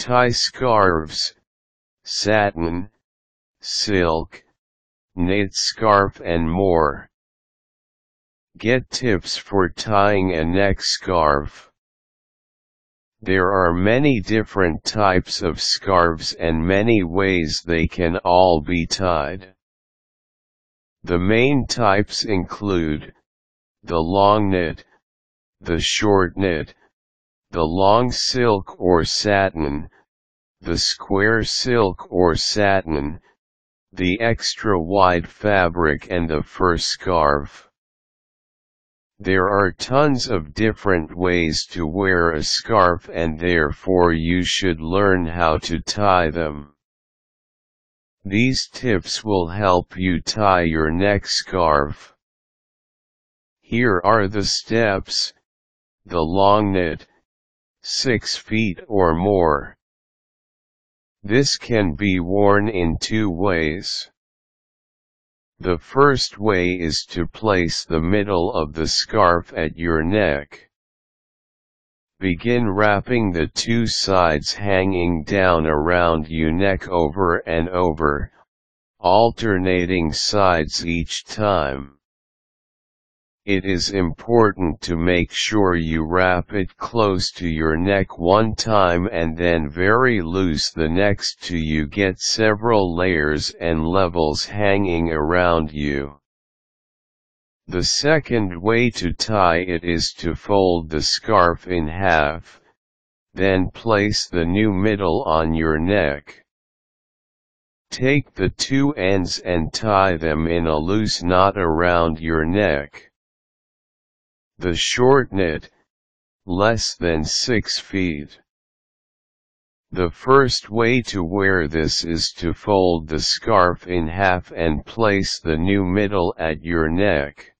tie scarves, satin, silk, knit scarf and more. Get tips for tying a neck scarf. There are many different types of scarves and many ways they can all be tied. The main types include the long knit, the short knit, the long silk or satin, the square silk or satin, the extra wide fabric and the fur scarf. There are tons of different ways to wear a scarf and therefore you should learn how to tie them. These tips will help you tie your neck scarf. Here are the steps. The long knit, 6 feet or more. This can be worn in 2 ways. The first way is to place the middle of the scarf at your neck. Begin wrapping the 2 sides hanging down around your neck over and over, alternating sides each time. It is important to make sure you wrap it close to your neck one time and then very loose the next till you get several layers and levels hanging around you. The second way to tie it is to fold the scarf in half, then place the new middle on your neck. Take the 2 ends and tie them in a loose knot around your neck. The short knit, less than 6 feet. The first way to wear this is to fold the scarf in half and place the new middle at your neck.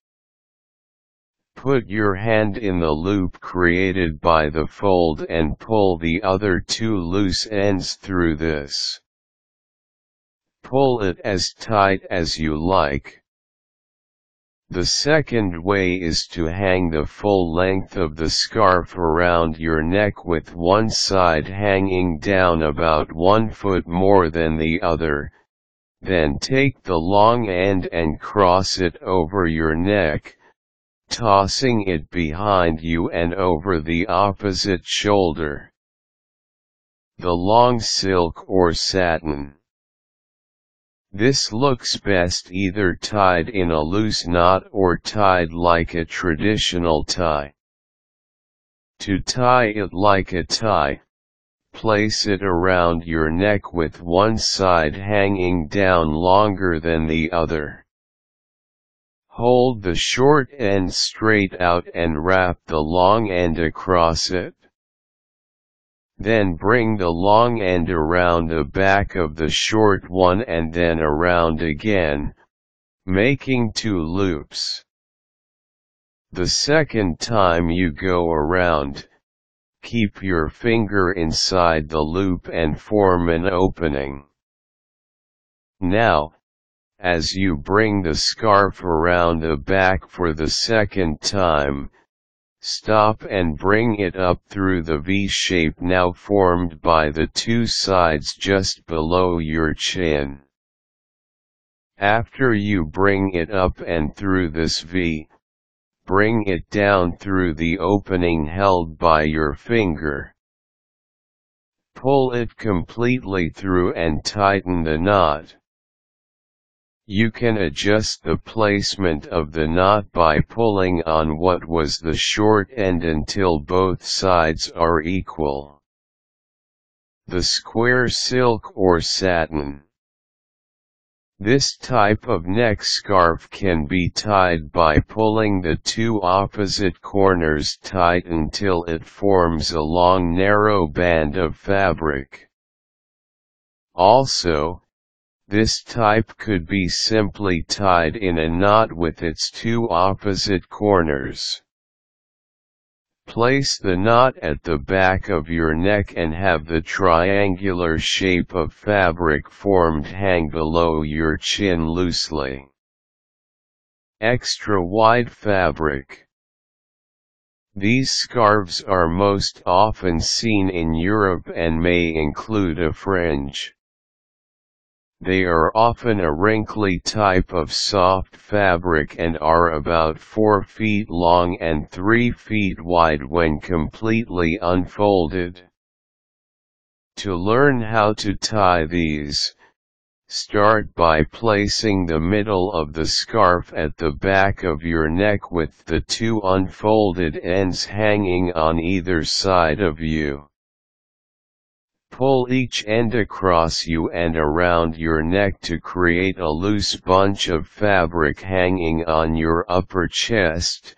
Put your hand in the loop created by the fold and pull the other 2 loose ends through this. Pull it as tight as you like. The second way is to hang the full length of the scarf around your neck with one side hanging down about 1 foot more than the other, then take the long end and cross it over your neck, tossing it behind you and over the opposite shoulder. The long silk or satin. This looks best either tied in a loose knot or tied like a traditional tie. To tie it like a tie, place it around your neck with one side hanging down longer than the other. Hold the short end straight out and wrap the long end across it. Then bring the long end around the back of the short one and then around again, making 2 loops. The second time you go around, keep your finger inside the loop and form an opening. Now, as you bring the scarf around the back for the second time, stop and bring it up through the V shape now formed by the 2 sides just below your chin. After you bring it up and through this V, bring it down through the opening held by your finger. Pull it completely through and tighten the knot. You can adjust the placement of the knot by pulling on what was the short end until both sides are equal. The square silk or satin. This type of neck scarf can be tied by pulling the 2 opposite corners tight until it forms a long narrow band of fabric. Also, this type could be simply tied in a knot with its 2 opposite corners. Place the knot at the back of your neck and have the triangular shape of fabric formed hang below your chin loosely. Extra wide fabric. These scarves are most often seen in Europe and may include a fringe. They are often a wrinkly type of soft fabric and are about 4 feet long and 3 feet wide when completely unfolded. To learn how to tie these, start by placing the middle of the scarf at the back of your neck with the 2 unfolded ends hanging on either side of you. Pull each end across you and around your neck to create a loose bunch of fabric hanging on your upper chest.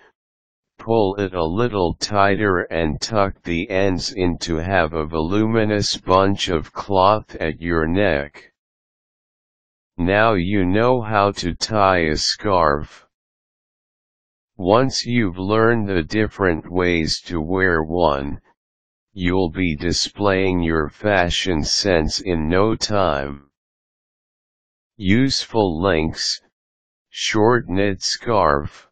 Pull it a little tighter and tuck the ends in to have a voluminous bunch of cloth at your neck. Now you know how to tie a scarf. Once you've learned the different ways to wear one, you'll be displaying your fashion sense in no time. Useful links: short knit scarf,